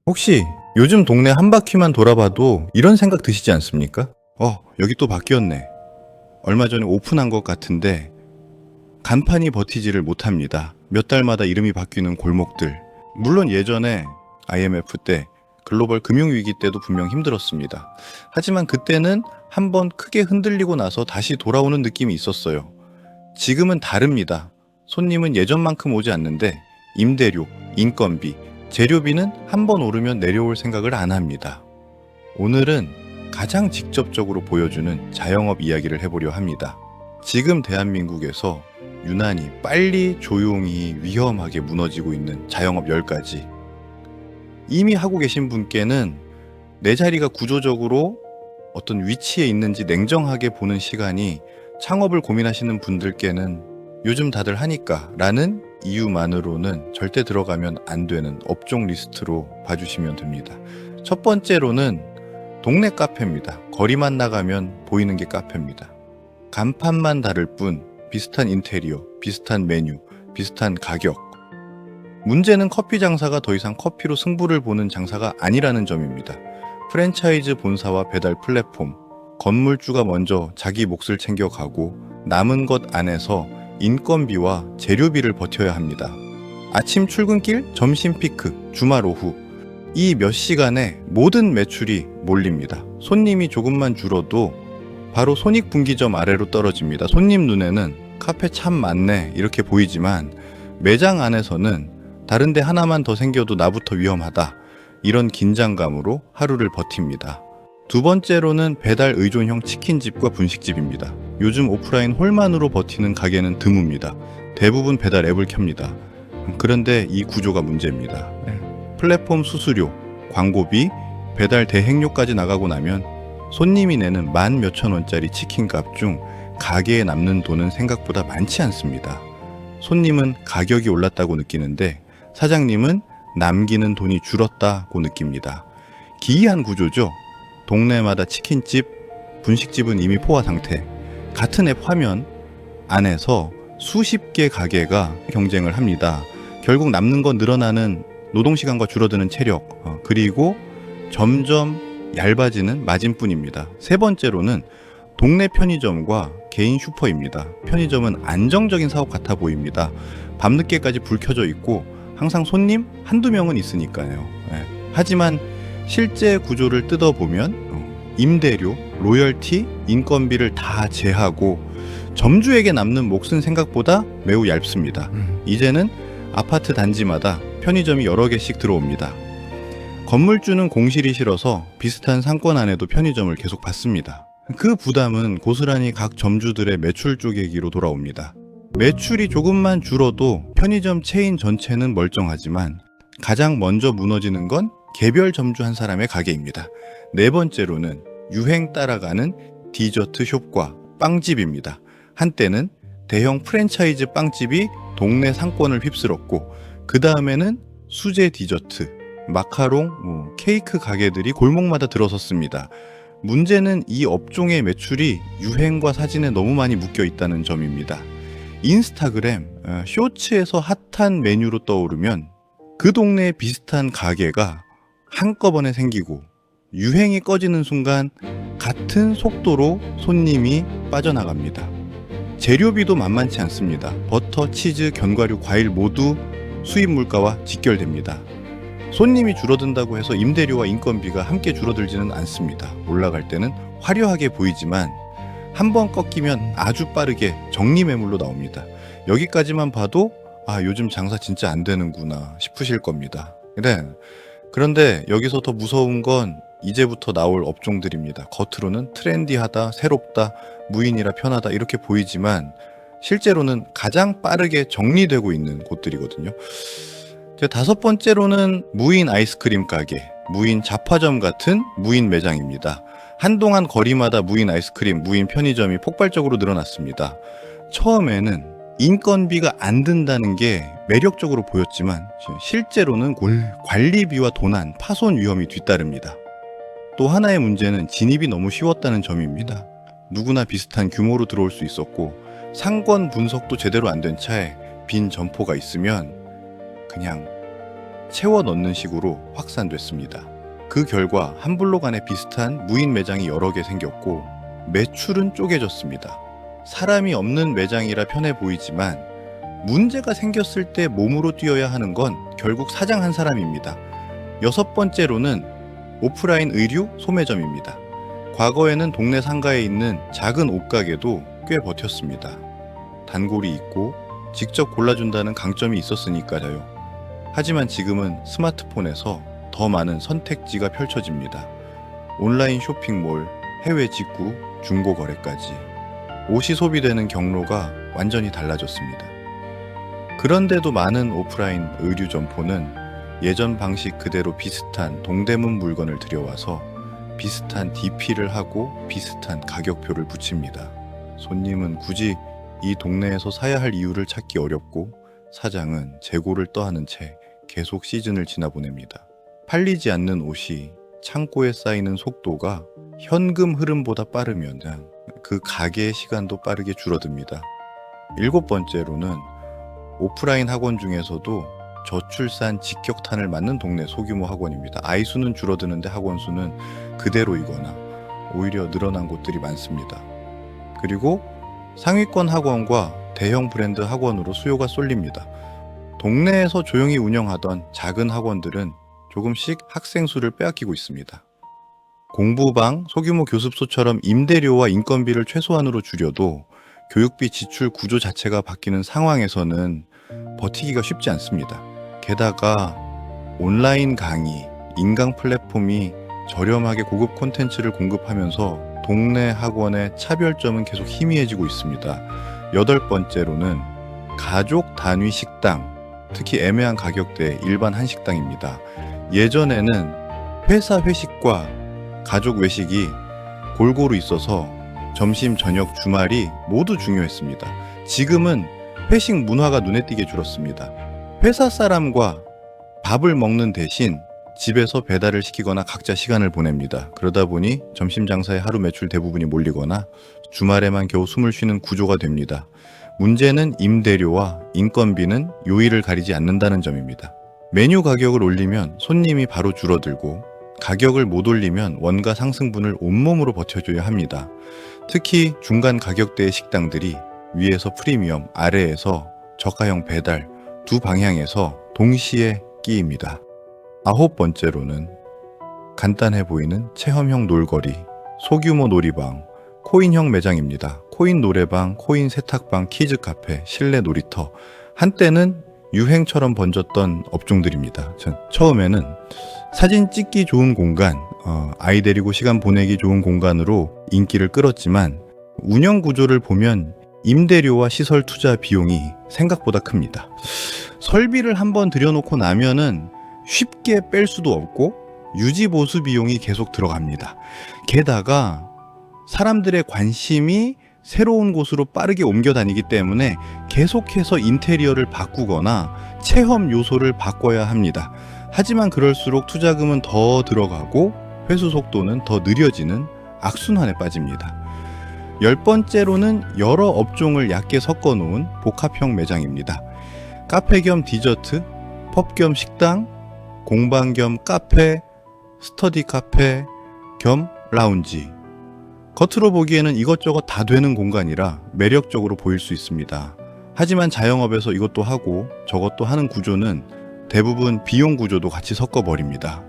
혹시 요즘 동네 한 바퀴만 돌아봐도 이런 생각 드시지 않습니까? 여기 또 바뀌었네. 얼마 전에 오픈한 것 같은데 간판이 버티지를 못합니다. 몇 달마다 이름이 바뀌는 골목들. 물론 예전에 IMF 때 글로벌 금융위기 때도 분명 힘들었습니다. 하지만 그때는 한번 크게 흔들리고 나서 다시 돌아오는 느낌이 있었어요. 지금은 다릅니다. 손님은 예전만큼 오지 않는데 임대료, 인건비, 재료비는 한 번 오르면 내려올 생각을 안 합니다. 오늘은 가장 직접적으로 보여주는 자영업 이야기를 해보려 합니다. 지금 대한민국에서 유난히 빨리 조용히 위험하게 무너지고 있는 자영업 10가지. 이미 하고 계신 분께는 내 자리가 구조적으로 어떤 위치에 있는지 냉정하게 보는 시간이, 창업을 고민하시는 분들께는 요즘 다들 하니까 라는 이유만으로는 절대 들어가면 안 되는 업종 리스트로 봐주시면 됩니다. 첫 번째로는 동네 카페입니다. 거리만 나가면 보이는 게 카페입니다. 간판만 다를 뿐 비슷한 인테리어, 비슷한 메뉴, 비슷한 가격. 문제는 커피 장사가 더 이상 커피로 승부를 보는 장사가 아니라는 점입니다. 프랜차이즈 본사와 배달 플랫폼, 건물주가 먼저 자기 몫을 챙겨가고 남은 것 안에서 인건비와 재료비를 버텨야 합니다. 아침 출근길, 점심 피크, 주말 오후, 이 몇 시간에 모든 매출이 몰립니다. 손님이 조금만 줄어도 바로 손익분기점 아래로 떨어집니다. 손님 눈에는 카페 참 많네 이렇게 보이지만 매장 안에서는 다른 데 하나만 더 생겨도 나부터 위험하다, 이런 긴장감으로 하루를 버팁니다. 두 번째로는 배달 의존형 치킨집과 분식집입니다. 요즘 오프라인 홀만으로 버티는 가게는 드뭅니다. 대부분 배달 앱을 켭니다. 그런데 이 구조가 문제입니다. 플랫폼 수수료, 광고비, 배달 대행료까지 나가고 나면 손님이 내는 만 몇천 원짜리 치킨값 중 가게에 남는 돈은 생각보다 많지 않습니다. 손님은 가격이 올랐다고 느끼는데 사장님은 남기는 돈이 줄었다고 느낍니다. 기이한 구조죠. 동네마다 치킨집, 분식집은 이미 포화 상태. 같은 앱 화면 안에서 수십 개 가게가 경쟁을 합니다. 결국 남는 건 늘어나는 노동시간과 줄어드는 체력, 그리고 점점 얇아지는 마진뿐입니다. 세 번째로는 동네 편의점과 개인 슈퍼입니다. 편의점은 안정적인 사업 같아 보입니다. 밤늦게까지 불 켜져 있고 항상 손님 한두 명은 있으니까요. 하지만 실제 구조를 뜯어보면 임대료, 로열티, 인건비를 다 제하고 점주에게 남는 몫은 생각보다 매우 얇습니다. 이제는 아파트 단지마다 편의점이 여러 개씩 들어옵니다. 건물주는 공실이 싫어서 비슷한 상권 안에도 편의점을 계속 받습니다. 그 부담은 고스란히 각 점주들의 매출 쪼개기로 돌아옵니다. 매출이 조금만 줄어도 편의점 체인 전체는 멀쩡하지만 가장 먼저 무너지는 건 개별 점주 한 사람의 가게입니다. 네 번째로는 유행 따라가는 디저트 숍과 빵집입니다. 한때는 대형 프랜차이즈 빵집이 동네 상권을 휩쓸었고 그 다음에는 수제 디저트, 마카롱, 케이크 가게들이 골목마다 들어섰습니다. 문제는 이 업종의 매출이 유행과 사진에 너무 많이 묶여 있다는 점입니다. 인스타그램, 쇼츠에서 핫한 메뉴로 떠오르면 그 동네에 비슷한 가게가 한꺼번에 생기고 유행이 꺼지는 순간 같은 속도로 손님이 빠져나갑니다. 재료비도 만만치 않습니다. 버터, 치즈, 견과류, 과일 모두 수입 물가와 직결됩니다. 손님이 줄어든다고 해서 임대료와 인건비가 함께 줄어들지는 않습니다. 올라갈 때는 화려하게 보이지만 한번 꺾이면 아주 빠르게 정리매물로 나옵니다. 여기까지만 봐도 요즘 장사 진짜 안 되는구나 싶으실 겁니다. 그런데 여기서 더 무서운 건 이제부터 나올 업종들입니다. 겉으로는 트렌디하다, 새롭다, 무인이라 편하다 이렇게 보이지만 실제로는 가장 빠르게 정리되고 있는 곳들이거든요. 다섯 번째로는 무인 아이스크림 가게, 무인 잡화점 같은 무인 매장입니다. 한동안 거리마다 무인 아이스크림, 무인 편의점이 폭발적으로 늘어났습니다. 처음에는 인건비가 안 든다는 게 매력적으로 보였지만 실제로는 관리비와 도난, 파손 위험이 뒤따릅니다. 또 하나의 문제는 진입이 너무 쉬웠다는 점입니다. 누구나 비슷한 규모로 들어올 수 있었고 상권 분석도 제대로 안 된 차에 빈 점포가 있으면 그냥 채워 넣는 식으로 확산됐습니다. 그 결과 한 블록 안에 비슷한 무인 매장이 여러 개 생겼고 매출은 쪼개졌습니다. 사람이 없는 매장이라 편해 보이지만 문제가 생겼을 때 몸으로 뛰어야 하는 건 결국 사장 한 사람입니다. 6번째로는 오프라인 의류 소매점입니다. 과거에는 동네 상가에 있는 작은 옷가게도 꽤 버텼습니다. 단골이 있고 직접 골라준다는 강점이 있었으니까요. 하지만 지금은 스마트폰에서 더 많은 선택지가 펼쳐집니다. 온라인 쇼핑몰, 해외 직구, 중고 거래까지 옷이 소비되는 경로가 완전히 달라졌습니다. 그런데도 많은 오프라인 의류 점포는 예전 방식 그대로 비슷한 동대문 물건을 들여와서 비슷한 DP를 하고 비슷한 가격표를 붙입니다. 손님은 굳이 이 동네에서 사야 할 이유를 찾기 어렵고 사장은 재고를 떠하는 채 계속 시즌을 지나보냅니다. 팔리지 않는 옷이 창고에 쌓이는 속도가 현금 흐름보다 빠르면 그 가게의 시간도 빠르게 줄어듭니다. 7번째로는 오프라인 학원 중에서도 저출산 직격탄을 맞는 동네 소규모 학원입니다. 아이 수는 줄어드는데 학원 수는 그대로이거나 오히려 늘어난 곳들이 많습니다. 그리고 상위권 학원과 대형 브랜드 학원으로 수요가 쏠립니다. 동네에서 조용히 운영하던 작은 학원들은 조금씩 학생 수를 빼앗기고 있습니다. 공부방, 소규모 교습소처럼 임대료와 인건비를 최소한으로 줄여도 교육비 지출 구조 자체가 바뀌는 상황에서는 버티기가 쉽지 않습니다. 게다가 온라인 강의, 인강 플랫폼이 저렴하게 고급 콘텐츠를 공급하면서 동네 학원의 차별점은 계속 희미해지고 있습니다. 8번째로는 가족 단위 식당, 특히 애매한 가격대의 일반 한식당입니다. 예전에는 회사 회식과 가족 외식이 골고루 있어서 점심, 저녁, 주말이 모두 중요했습니다. 지금은 회식 문화가 눈에 띄게 줄었습니다. 회사 사람과 밥을 먹는 대신 집에서 배달을 시키거나 각자 시간을 보냅니다. 그러다 보니 점심 장사에 하루 매출 대부분이 몰리거나 주말에만 겨우 숨을 쉬는 구조가 됩니다. 문제는 임대료와 인건비는 요일을 가리지 않는다는 점입니다. 메뉴 가격을 올리면 손님이 바로 줄어들고 가격을 못 올리면 원가 상승분을 온몸으로 버텨줘야 합니다. 특히 중간 가격대의 식당들이 위에서 프리미엄, 아래에서 저가형 배달 두 방향에서 동시에 끼입니다. 9번째로는 간단해 보이는 체험형 놀거리, 소규모 놀이방, 코인형 매장입니다. 코인 노래방, 코인 세탁방, 키즈 카페, 실내 놀이터. 한때는 유행처럼 번졌던 업종들입니다. 전 처음에는 사진 찍기 좋은 공간, 아이 데리고 시간 보내기 좋은 공간으로 인기를 끌었지만 운영 구조를 보면 임대료와 시설 투자 비용이 생각보다 큽니다. 설비를 한번 들여놓고 나면은 쉽게 뺄 수도 없고 유지 보수 비용이 계속 들어갑니다. 게다가 사람들의 관심이 새로운 곳으로 빠르게 옮겨 다니기 때문에 계속해서 인테리어를 바꾸거나 체험 요소를 바꿔야 합니다. 하지만 그럴수록 투자금은 더 들어가고 회수 속도는 더 느려지는 악순환에 빠집니다. 10번째로는 여러 업종을 얕게 섞어 놓은 복합형 매장입니다. 카페 겸 디저트, 펍 겸 식당, 공방 겸 카페, 스터디 카페 겸 라운지. 겉으로 보기에는 이것저것 다 되는 공간이라 매력적으로 보일 수 있습니다. 하지만 자영업에서 이것도 하고 저것도 하는 구조는 대부분 비용 구조도 같이 섞어버립니다.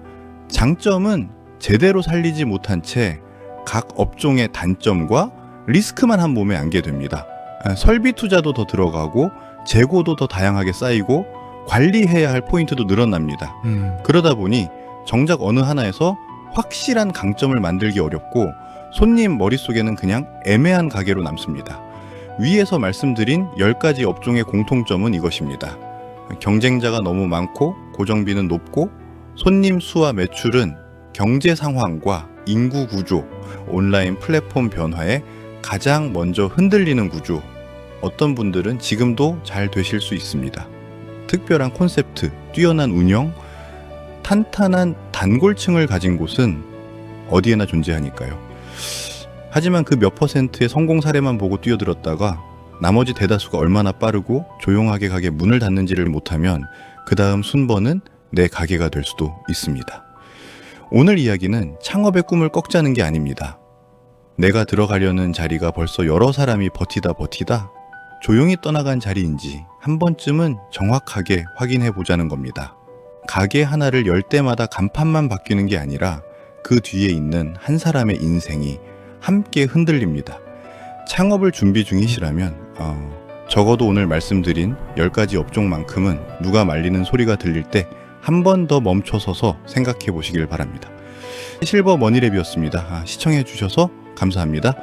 장점은 제대로 살리지 못한 채 각 업종의 단점과 리스크만 한 몸에 안게 됩니다. 설비 투자도 더 들어가고 재고도 더 다양하게 쌓이고 관리해야 할 포인트도 늘어납니다. 그러다 보니 정작 어느 하나에서 확실한 강점을 만들기 어렵고 손님 머릿속에는 그냥 애매한 가게로 남습니다. 위에서 말씀드린 10가지 업종의 공통점은 이것입니다. 경쟁자가 너무 많고 고정비는 높고 손님 수와 매출은 경제 상황과 인구 구조, 온라인 플랫폼 변화에 가장 먼저 흔들리는 구조. 어떤 분들은 지금도 잘 되실 수 있습니다. 특별한 콘셉트, 뛰어난 운영, 탄탄한 단골층을 가진 곳은 어디에나 존재하니까요. 하지만 그 몇 퍼센트의 성공 사례만 보고 뛰어들었다가 나머지 대다수가 얼마나 빠르고 조용하게 가게 문을 닫는지를 못하면 그 다음 순번은 내 가게가 될 수도 있습니다. 오늘 이야기는 창업의 꿈을 꺾자는 게 아닙니다. 내가 들어가려는 자리가 벌써 여러 사람이 버티다 조용히 떠나간 자리인지 한 번쯤은 정확하게 확인해 보자는 겁니다. 가게 하나를 열 때마다 간판만 바뀌는 게 아니라 그 뒤에 있는 한 사람의 인생이 함께 흔들립니다. 창업을 준비 중이시라면 적어도 오늘 말씀드린 10가지 업종만큼은 누가 말리는 소리가 들릴 때 한 번 더 멈춰서서 생각해 보시길 바랍니다. 실버 머니랩이었습니다. 시청해 주셔서 감사합니다.